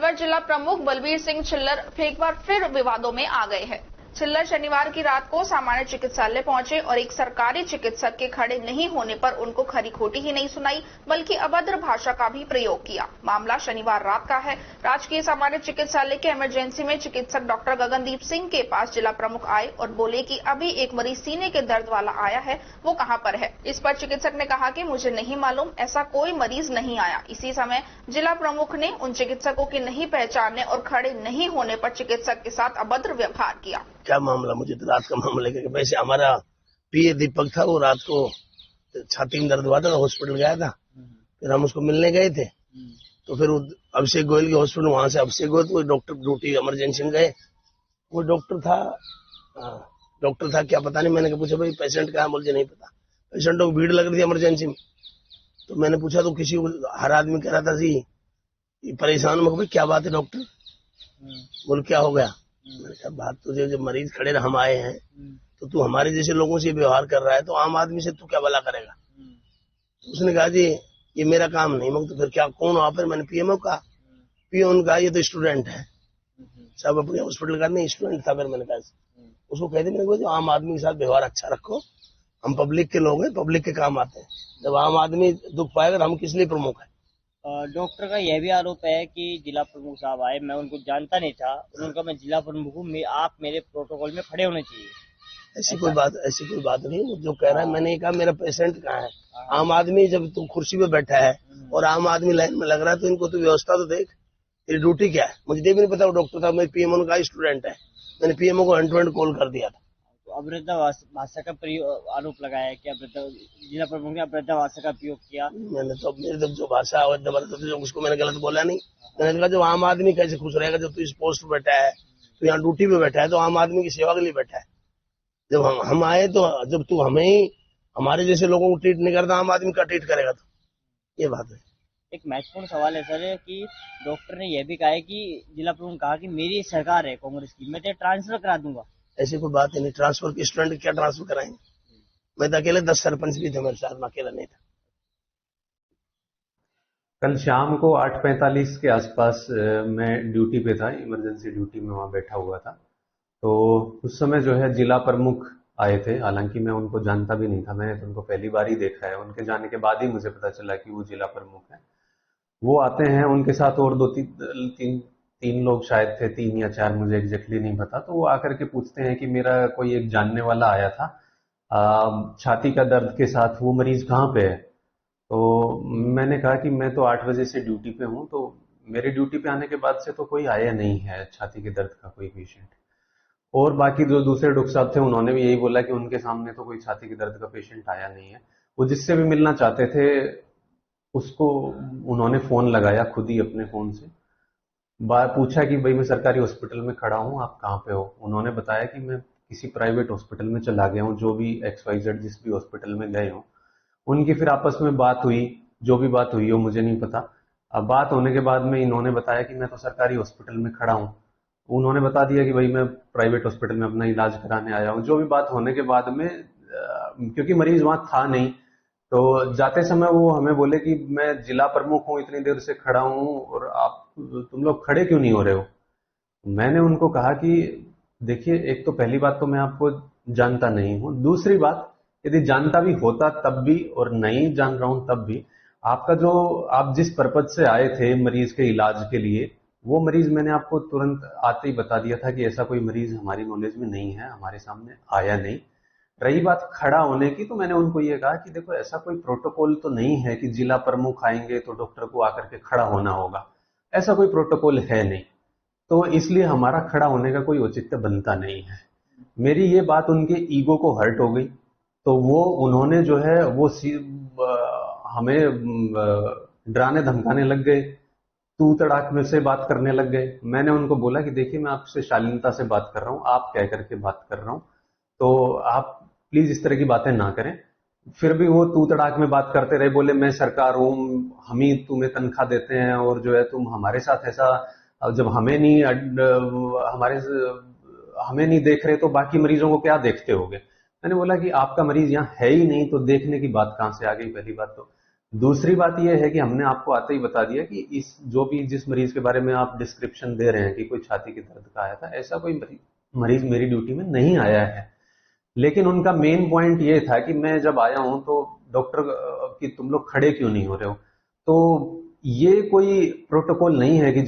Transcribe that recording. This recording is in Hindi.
अलवर जिला प्रमुख बलबीर सिंह छिल्लर एक बार फिर विवादों में आ गए हैं। छिल्लर शनिवार की रात को सामान्य चिकित्सालय पहुंचे और एक सरकारी चिकित्सक के खड़े नहीं होने पर उनको खरी खोटी ही नहीं सुनाई बल्कि अभद्र भाषा का भी प्रयोग किया। मामला शनिवार रात का है। राजकीय सामान्य चिकित्सालय के इमरजेंसी में चिकित्सक डॉक्टर गगनदीप सिंह के पास जिला प्रमुख आए और बोले कि अभी एक मरीज सीने के दर्द वाला आया है, वो कहां पर है। इस पर चिकित्सक ने कहा कि मुझे नहीं मालूम, ऐसा कोई मरीज नहीं आया। इसी समय जिला प्रमुख ने उन चिकित्सकों के नहीं पहचानने और खड़े नहीं होने पर चिकित्सक के साथ अभद्र व्यवहार किया। क्या मामला, मुझे तो रात का मामला लेकर वैसे हमारा पीए दीपक था, वो रात को छाती में दर्द हुआ था, हॉस्पिटल गया था। फिर हम उसको मिलने गए थे, तो फिर अभिषेक गोयल के हॉस्पिटल, वहां से अभिषेक गोयल तो डॉक्टर ड्यूटी इमरजेंसी में गए। वो डॉक्टर था क्या पता नहीं। मैंने पूछा भाई पेशेंट कहाँ, मुझे नहीं पता। पेशेंटों की भीड़ लग रही थी इमरजेंसी में, तो मैंने पूछा तो किसी को, हर आदमी कह रहा था जी परेशान में, भाई क्या बात है डॉक्टर, बोल क्या हो गया। मैंने कहा बात तुझे, जब मरीज खड़े हम आए हैं तो तू हमारे जैसे लोगों से व्यवहार कर रहा है, तो आम आदमी से तू क्या भला करेगा। तो उसने कहा जी ये मेरा काम नहीं। मैं तो फिर क्या, कौन वहां पर, मैंने पीएमओ कहा। पीएमओ ने कहा ये तो स्टूडेंट है सब, अपने हॉस्पिटल का नहीं स्टूडेंट था। फिर मैंने कहा उसको कह दिया जो आम आदमी के साथ व्यवहार अच्छा रखो, हम पब्लिक के लोग हैं, पब्लिक के काम आते हैं। जब आम आदमी दुख पाएगा हम किस लिए प्रमुख है। डॉक्टर का यह भी आरोप है कि जिला प्रमुख साहब आए, मैं उनको जानता नहीं था, उनका मैं जिला प्रमुख हूँ, आप मेरे प्रोटोकॉल में खड़े होने चाहिए। ऐसी कोई बात नहीं। वो जो कह रहा है, मैंने कहा मेरा पेशेंट कहाँ है। आम आदमी जब तू कुर्सी पे बैठा है और आम आदमी लाइन में लग रहा है, तो इनको तो व्यवस्था तो देख, तेरी ड्यूटी क्या है। मुझे भी नहीं पता वो डॉक्टर था, मैं पीएमओ का स्टूडेंट है। मैंने पीएमओ को हैंड टू हैंड कॉल कर दिया था। अभद्र भाषा का आरोप लगाया है कि जिला प्रमुख ने अभद्र भाषा का प्रयोग किया। मैंने तो मेरे जो भाषा उसको मैंने गलत बोला नहीं। मैंने कहा जो आम आदमी कैसे खुश रहेगा, जब तू इस पोस्ट पे बैठा है, तो यहाँ ड्यूटी पे बैठा है, तो आम आदमी की सेवा के लिए बैठा है। जब हम आए, तो जब तू हमें ही हमारे जैसे लोगों को ट्रीट नहीं करता, आम आदमी का ट्रीट करेगा, तो ये बात है। एक महत्वपूर्ण सवाल है सर कि डॉक्टर ने यह भी कहा है कि जिला प्रमुख कहा कि मेरी सरकार है कांग्रेस की, मैं तो ट्रांसफर करा दूंगा। ऐसी कोई बात नहीं। ट्रांसफर की स्टूडेंट क्या ट्रांसफर कराएंगे। मैं तो अकेले 10 सरपंच भी थे मेरे साथ, मैं अकेला नहीं था। कल शाम को 8:45 के आसपास मैं ड्यूटी पे था, इमरजेंसी ड्यूटी में वहां बैठा हुआ था। तो उस समय जो है जिला प्रमुख आए थे। हालांकि मैं उनको जानता भी नहीं था, मैंने तो उनको पहली बार ही देखा है। उनके जाने के बाद ही मुझे पता चला कि वो जिला प्रमुख है। वो आते हैं, उनके साथ और तीन लोग शायद थे, 3 या 4, मुझे एग्जैक्टली नहीं पता। तो वो आकर के पूछते हैं कि मेरा कोई एक जानने वाला आया था छाती का दर्द के साथ, वो मरीज कहाँ पे है। तो मैंने कहा कि मैं तो 8 बजे से ड्यूटी पे हूँ, तो मेरे ड्यूटी पे आने के बाद से तो कोई आया नहीं है छाती के दर्द का कोई पेशेंट। और बाकी जो दूसरे डॉक्टर साहब थे, उन्होंने भी यही बोला कि उनके सामने तो कोई छाती के दर्द का पेशेंट आया नहीं है। वो जिससे भी मिलना चाहते थे उसको उन्होंने फोन लगाया खुद ही अपने फोन से, पूछा कि भाई मैं सरकारी हॉस्पिटल में खड़ा हूँ, आप कहाँ पे हो। उन्होंने बताया कि मैं किसी प्राइवेट हॉस्पिटल में चला गया हूँ, जो भी XYZ जिस भी हॉस्पिटल में गए हो। उनकी फिर आपस में बात हुई, जो भी बात हुई हो मुझे नहीं पता। अब बात होने के बाद में इन्होंने बताया कि मैं तो सरकारी हॉस्पिटल में खड़ा हूँ। उन्होंने बता दिया कि भाई मैं प्राइवेट हॉस्पिटल में अपना इलाज कराने आया हूँ। जो भी बात होने के बाद में, क्योंकि मरीज वहां था नहीं, तो जाते समय वो हमें बोले कि मैं जिला प्रमुख हूँ, इतनी देर से खड़ा हूँ और तुम लोग खड़े क्यों नहीं हो रहे हो। मैंने उनको कहा कि देखिए, एक तो पहली बात तो मैं आपको जानता नहीं हूँ, दूसरी बात यदि जानता भी होता तब भी, और नहीं जान रहा हूं तब भी, आपका जो आप जिस पर्पज से आए थे मरीज के इलाज के लिए, वो मरीज मैंने आपको तुरंत आते ही बता दिया था कि ऐसा कोई मरीज हमारी नॉलेज में नहीं है, हमारे सामने आया नहीं। रही बात खड़ा होने की, तो मैंने उनको ये कहा कि देखो, ऐसा कोई प्रोटोकॉल तो नहीं है कि जिला प्रमुख आएंगे तो डॉक्टर को आकर के खड़ा होना होगा, ऐसा कोई प्रोटोकॉल है नहीं। तो इसलिए हमारा खड़ा होने का कोई औचित्य बनता नहीं है। मेरी ये बात उनके ईगो को हर्ट हो गई, तो उन्होंने जो है वो हमें डराने धमकाने लग गए, तू तड़ाक में से बात करने लग गए। मैंने उनको बोला कि देखिए, मैं आपसे शालीनता से बात कर रहा हूँ, आप कह करके बात कर रहा हूँ, तो आप प्लीज इस तरह की बातें ना करें। फिर भी वो तू तड़ाक में बात करते रहे, बोले मैं सरकार हूँ, हम ही तुम्हें तनख्वाह देते हैं, और जो है तुम हमारे साथ ऐसा, जब हमें नहीं देख रहे तो बाकी मरीजों को क्या देखते होगे। मैंने बोला कि आपका मरीज यहाँ है ही नहीं, तो देखने की बात कहां से आ गई। पहली बात तो दूसरी बात यह है कि हमने आपको आते ही बता दिया कि जिस मरीज के बारे में आप डिस्क्रिप्शन दे रहे हैं कि कोई छाती के दर्द का आया था, ऐसा कोई मरीज मेरी ड्यूटी में नहीं आया है। लेकिन उनका मेन पॉइंट ये था कि मैं जब आया हूं तो डॉक्टर कि तुम लोग खड़े क्यों नहीं हो रहे हो। तो ये कोई प्रोटोकॉल नहीं है कि